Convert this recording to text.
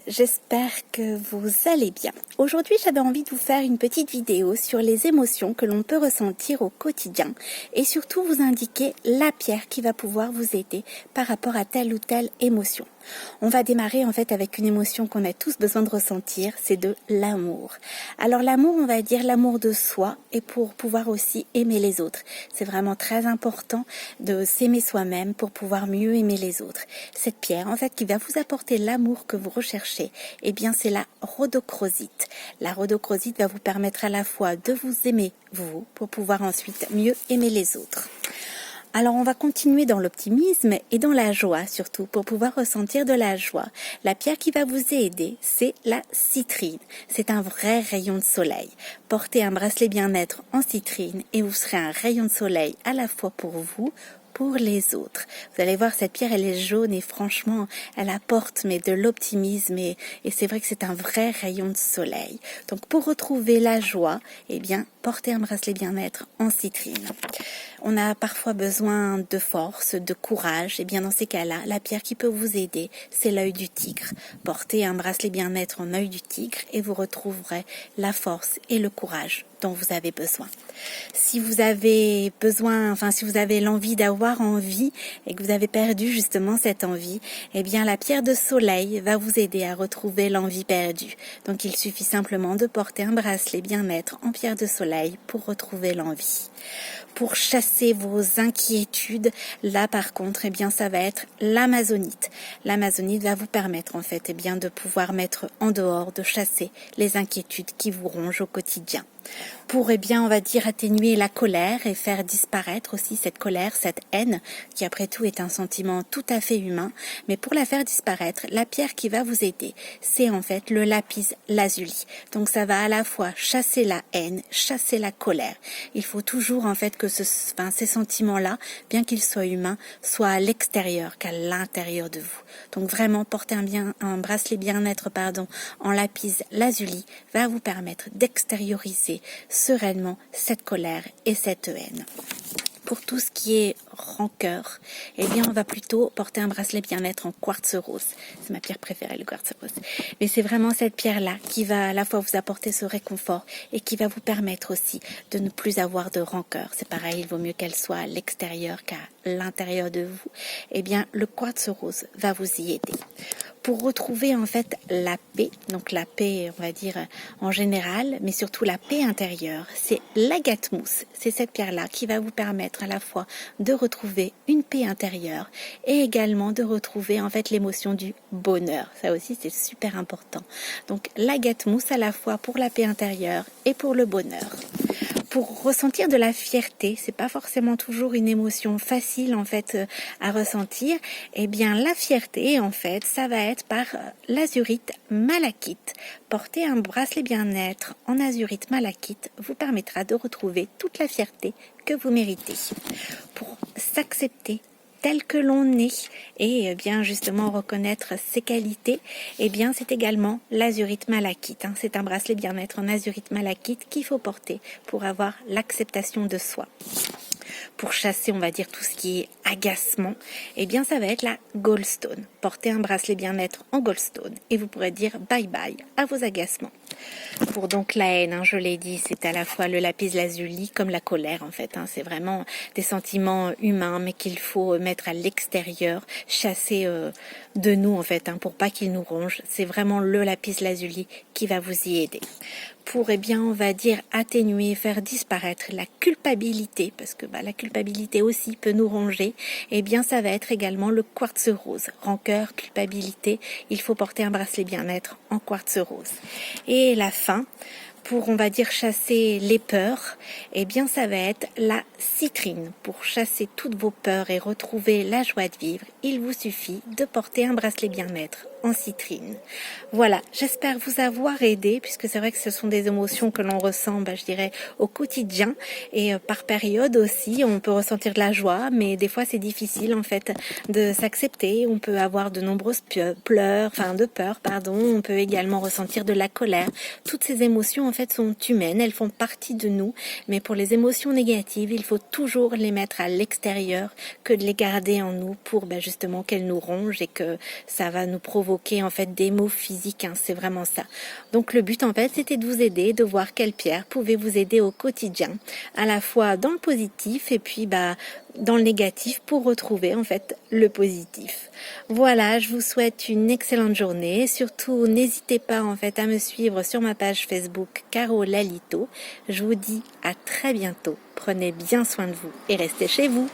J'espère que vous allez bien. Aujourd'hui, j'avais envie de vous faire une petite vidéo sur les émotions que l'on peut ressentir au quotidien et surtout vous indiquer la pierre qui va pouvoir vous aider par rapport à telle ou telle émotion. On va démarrer en fait avec une émotion qu'on a tous besoin de ressentir, c'est de l'amour. Alors l'amour, on va dire l'amour de soi et pour pouvoir aussi aimer les autres. C'est vraiment très important de s'aimer soi-même pour pouvoir mieux aimer les autres. Cette pierre en fait qui va vous apporter l'amour que vous recherchez, eh bien c'est la rhodochrosite. La rhodochrosite va vous permettre à la fois de vous aimer vous pour pouvoir ensuite mieux aimer les autres. Alors on va continuer dans l'optimisme et dans la joie surtout pour pouvoir ressentir de la joie. La pierre qui va vous aider, c'est la citrine. C'est un vrai rayon de soleil. Portez un bracelet bien-être en citrine et vous serez un rayon de soleil à la fois pour vous, pour les autres. Vous allez voir, cette pierre, elle est jaune et franchement, elle apporte de l'optimisme et c'est vrai que c'est un vrai rayon de soleil. Donc, pour retrouver la joie, eh bien, portez un bracelet bien-être en citrine. On a parfois besoin de force, de courage. Et bien, dans ces cas-là, la pierre qui peut vous aider, c'est l'œil du tigre. Portez un bracelet bien-être en œil du tigre et vous retrouverez la force et le courage dont vous avez besoin. Si vous avez besoin, si vous avez l'envie d'avoir envie et que vous avez perdu justement cette envie, eh bien la pierre de soleil va vous aider à retrouver l'envie perdue. Donc il suffit simplement de porter un bracelet bien-être en pierre de soleil pour retrouver l'envie. Pour chasser vos inquiétudes, là par contre, eh bien ça va être l'amazonite. L'amazonite va vous permettre en fait, de pouvoir mettre en dehors, de chasser les inquiétudes qui vous rongent au quotidien. Pour, on va dire, atténuer la colère et faire disparaître aussi cette colère, cette haine, qui après tout est un sentiment tout à fait humain. Mais pour la faire disparaître, la pierre qui va vous aider, c'est en fait le lapis lazuli. Donc ça va à la fois chasser la haine, chasser la colère. Il faut toujours en fait que ces sentiments-là, bien qu'ils soient humains, soient à l'extérieur qu'à l'intérieur de vous. Donc vraiment, porter un bracelet bien-être, en lapis lazuli va vous permettre d'extérioriser sereinement cette colère et cette haine. Pour tout ce qui est rancœur, on va plutôt porter un bracelet bien-être en quartz rose. C'est ma pierre préférée, le quartz rose. Mais c'est vraiment cette pierre-là qui va à la fois vous apporter ce réconfort et qui va vous permettre aussi de ne plus avoir de rancœur. C'est pareil, il vaut mieux qu'elle soit à l'extérieur qu'à l'intérieur de vous. Le quartz rose va vous y aider. Pour retrouver en fait la paix, donc la paix on va dire en général, mais surtout la paix intérieure, c'est l'agate-mousse. C'est cette pierre-là qui va vous permettre à la fois de retrouver une paix intérieure et également de retrouver en fait l'émotion du bonheur. Ça aussi c'est super important. Donc l'agate-mousse à la fois pour la paix intérieure et pour le bonheur. Pour ressentir de la fierté, c'est pas forcément toujours une émotion facile en fait à ressentir. La fierté en fait, ça va être par l'azurite malachite. Porter un bracelet bien-être en azurite malachite vous permettra de retrouver toute la fierté que vous méritez. Pour s'accepter tel que l'on est et justement reconnaître ses qualités, c'est également l'azurite malachite. C'est un bracelet bien-être en azurite malachite qu'il faut porter pour avoir l'acceptation de soi. Pour chasser, on va dire, tout ce qui est agacement, ça va être la goldstone. Portez un bracelet bien-être en goldstone et vous pourrez dire bye-bye à vos agacements. Pour donc la haine, je l'ai dit, c'est à la fois le lapis lazuli comme la colère en fait. C'est vraiment des sentiments humains mais qu'il faut mettre à l'extérieur, chasser de nous en fait, pour pas qu'ils nous rongent. C'est vraiment le lapis lazuli qui va vous y aider. Pour, on va dire, atténuer, faire disparaître la culpabilité, parce que la culpabilité aussi peut nous ronger, ça va être également le quartz rose. Rancœur, culpabilité, il faut porter un bracelet bien-être en quartz rose. Et la fin, pour, on va dire, chasser les peurs, ça va être la citrine. Pour chasser toutes vos peurs et retrouver la joie de vivre, il vous suffit de porter un bracelet bien-être en citrine. Voilà, j'espère vous avoir aidé, puisque c'est vrai que ce sont des émotions que l'on ressent, je dirais, au quotidien et par période aussi. On peut ressentir de la joie, mais des fois c'est difficile en fait de s'accepter. On peut avoir de nombreuses peurs. On peut également ressentir de la colère. Toutes ces émotions en fait sont humaines, elles font partie de nous, mais pour les émotions négatives, il faut toujours les mettre à l'extérieur que de les garder en nous pour justement qu'elles nous rongent et que ça va nous provoquer provoquer en fait des maux physiques, hein, c'est vraiment ça. Donc le but en fait c'était de vous aider, de voir quelle pierre pouvait vous aider au quotidien, à la fois dans le positif et puis dans le négatif pour retrouver en fait le positif. Voilà, je vous souhaite une excellente journée. Surtout n'hésitez pas en fait à me suivre sur ma page Facebook Caro Lalito. Je vous dis à très bientôt. Prenez bien soin de vous et restez chez vous.